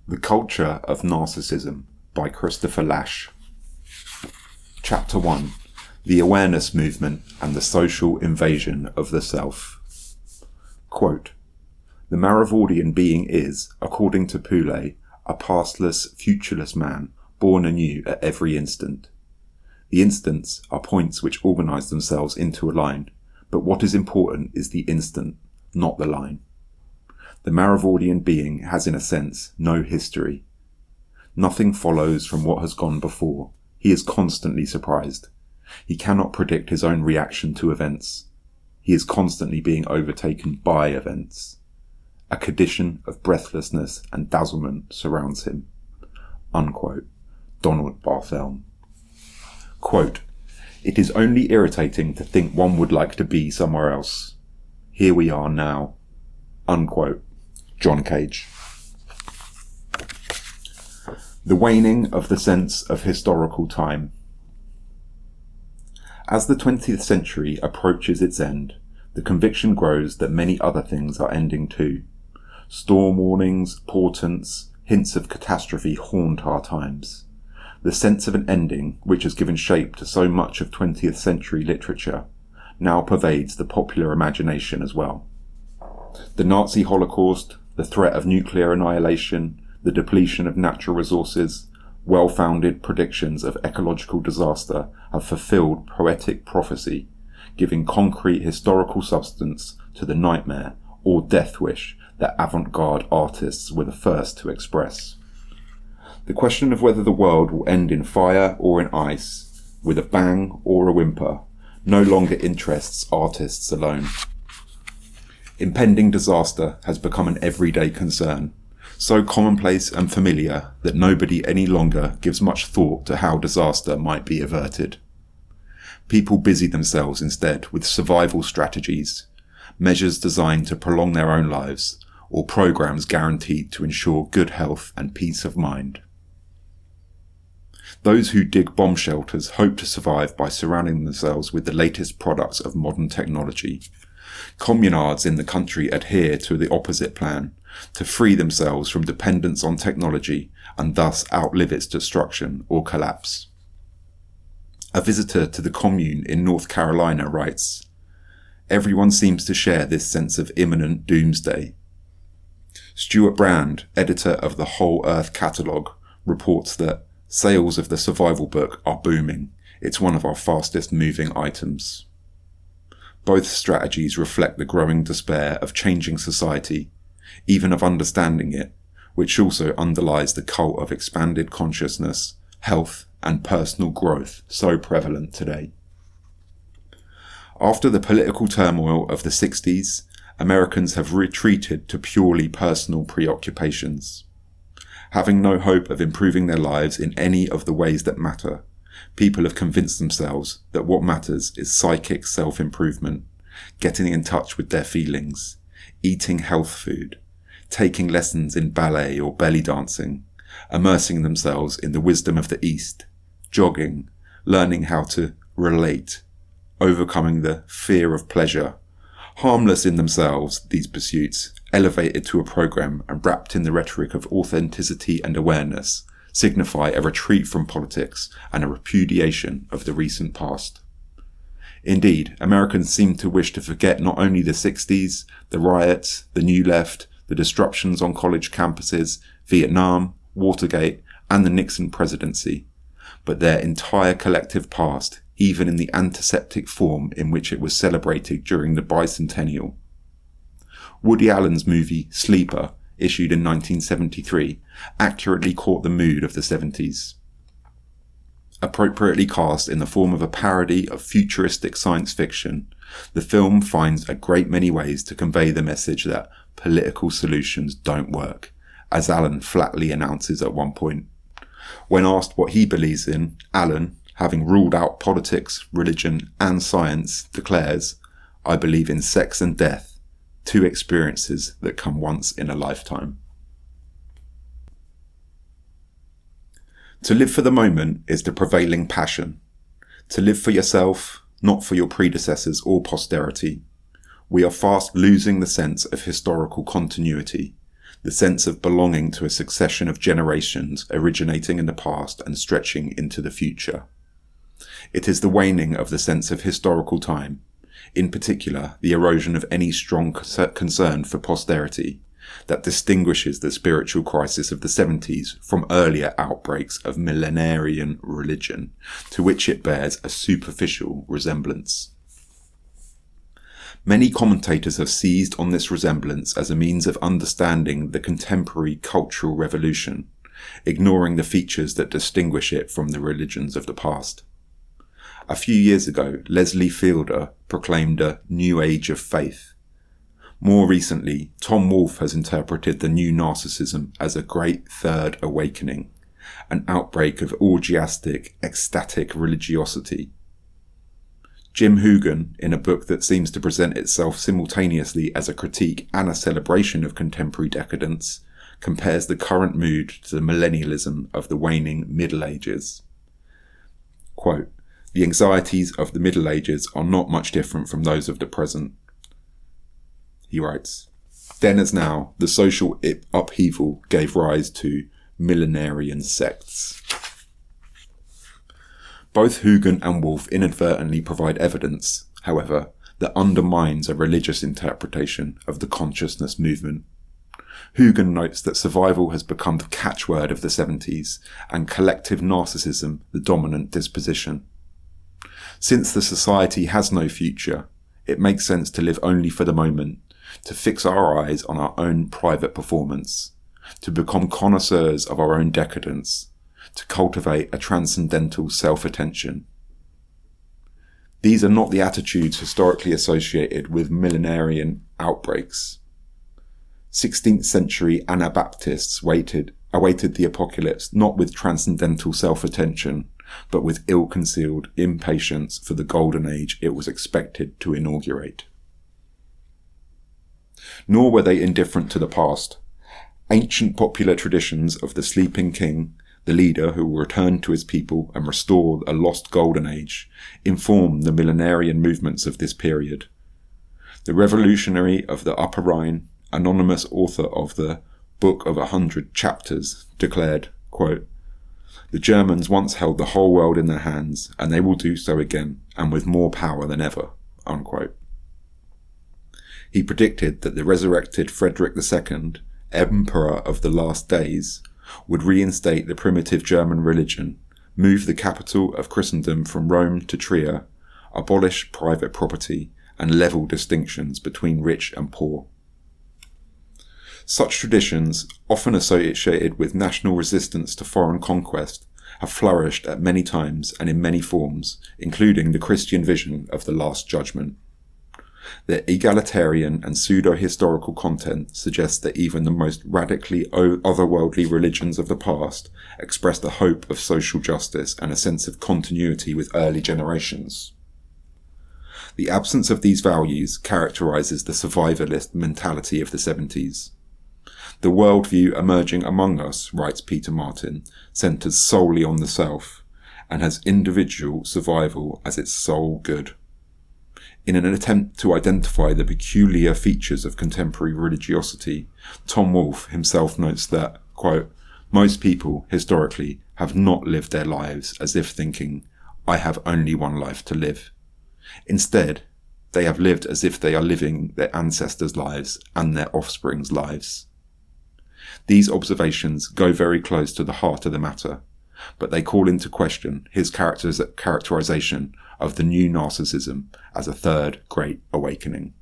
The Culture of Narcissism by Christopher Lasch. Chapter 1. The Awareness Movement and the Social Invasion of the Self. Quote, "The Maravordian being is, according to Poulet, a pastless, futureless man, born anew at every instant. The instants are points which organize themselves into a line, but what is important is the instant, not the line. The Maravordian being has in a sense no history. Nothing follows from what has gone before. He is constantly surprised. He cannot predict his own reaction to events. He is constantly being overtaken by events. A condition of breathlessness and dazzlement surrounds him." Unquote. Donald Barthelme. Quote, "It is only irritating to think one would like to be somewhere else. Here we are now." Unquote. John Cage. The waning of the sense of historical time. As the 20th century approaches its end, the conviction grows that many other things are ending too. Storm warnings, portents, hints of catastrophe haunt our times. The sense of an ending, which has given shape to so much of 20th century literature, now pervades the popular imagination as well. The Nazi Holocaust, the threat of nuclear annihilation, the depletion of natural resources, well-founded predictions of ecological disaster have fulfilled poetic prophecy, giving concrete historical substance to the nightmare or death wish that avant-garde artists were the first to express. The question of whether the world will end in fire or in ice, with a bang or a whimper, no longer interests artists alone. Impending disaster has become an everyday concern, so commonplace and familiar that nobody any longer gives much thought to how disaster might be averted. People busy themselves instead with survival strategies, measures designed to prolong their own lives, or programs guaranteed to ensure good health and peace of mind. Those who dig bomb shelters hope to survive by surrounding themselves with the latest products of modern technology. Communards in the country adhere to the opposite plan, to free themselves from dependence on technology and thus outlive its destruction or collapse. A visitor to the commune in North Carolina writes, "Everyone seems to share this sense of imminent doomsday." Stuart Brand, editor of the Whole Earth Catalogue, reports that sales of the survival book are booming. It's one of our fastest moving items. Both strategies reflect the growing despair of changing society, even of understanding it, which also underlies the cult of expanded consciousness, health, and personal growth so prevalent today. After the political turmoil of the 60s, Americans have retreated to purely personal preoccupations. Having no hope of improving their lives in any of the ways that matter, people have convinced themselves that what matters is psychic self-improvement, getting in touch with their feelings, eating health food, taking lessons in ballet or belly dancing, immersing themselves in the wisdom of the East, jogging, learning how to relate, overcoming the fear of pleasure. Harmless in themselves, these pursuits, elevated to a program and wrapped in the rhetoric of authenticity and awareness, signify a retreat from politics and a repudiation of the recent past. Indeed, Americans seem to wish to forget not only the 60s, the riots, the New Left, the disruptions on college campuses, Vietnam, Watergate, and the Nixon presidency, but their entire collective past, even in the antiseptic form in which it was celebrated during the bicentennial. Woody Allen's movie Sleeper, issued in 1973, accurately caught the mood of the 70s. Appropriately cast in the form of a parody of futuristic science fiction, the film finds a great many ways to convey the message that political solutions don't work, as Allen flatly announces at one point. When asked what he believes in, Allen, having ruled out politics, religion, and science, declares, "I believe in sex and death, two experiences that come once in a lifetime." To live for the moment is the prevailing passion. To live for yourself, not for your predecessors or posterity. We are fast losing the sense of historical continuity, the sense of belonging to a succession of generations originating in the past and stretching into the future. It is the waning of the sense of historical time, in particular the erosion of any strong concern for posterity, that distinguishes the spiritual crisis of the 70s from earlier outbreaks of millenarian religion, to which it bears a superficial resemblance. Many commentators have seized on this resemblance as a means of understanding the contemporary cultural revolution, ignoring the features that distinguish it from the religions of the past. A few years ago, Leslie Fielder proclaimed a new age of faith. More recently, Tom Wolfe has interpreted the new narcissism as a great third awakening, an outbreak of orgiastic, ecstatic religiosity. Jim Hoogan, in a book that seems to present itself simultaneously as a critique and a celebration of contemporary decadence, compares the current mood to the millennialism of the waning Middle Ages. Quote, "The anxieties of the Middle Ages are not much different from those of the present." He writes, "Then as now, the social upheaval gave rise to millenarian sects." Both Hoogan and Wolfe inadvertently provide evidence, however, that undermines a religious interpretation of the consciousness movement. Hoogan notes that survival has become the catchword of the 70s and collective narcissism the dominant disposition. Since the society has no future, it makes sense to live only for the moment, to fix our eyes on our own private performance, to become connoisseurs of our own decadence, to cultivate a transcendental self-attention. These are not the attitudes historically associated with millenarian outbreaks. 16th century Anabaptists awaited the apocalypse not with transcendental self-attention, but with ill-concealed impatience for the golden age it was expected to inaugurate. Nor were they indifferent to the past. Ancient popular traditions of the sleeping king, the leader who will return to his people and restore a lost golden age, inform the millenarian movements of this period. The revolutionary of the Upper Rhine, anonymous author of the Book of 100 Chapters, declared, quote, "The Germans once held the whole world in their hands, and they will do so again, and with more power than ever," unquote. He predicted that the resurrected Frederick II, Emperor of the last days, would reinstate the primitive German religion, move the capital of Christendom from Rome to Trier, abolish private property, and level distinctions between rich and poor. Such traditions, often associated with national resistance to foreign conquest, have flourished at many times and in many forms, including the Christian vision of the Last Judgment. Their egalitarian and pseudo-historical content suggests that even the most radically otherworldly religions of the past expressed a hope of social justice and a sense of continuity with early generations. The absence of these values characterizes the survivalist mentality of the 70s. The worldview emerging among us, writes Peter Martin, centers solely on the self and has individual survival as its sole good. In an attempt to identify the peculiar features of contemporary religiosity, Tom Wolfe himself notes that, quote, "Most people, historically, have not lived their lives as if thinking, 'I have only one life to live.' Instead, they have lived as if they are living their ancestors' lives and their offspring's lives." These observations go very close to the heart of the matter, but they call into question his characterization of the new narcissism as a third great awakening.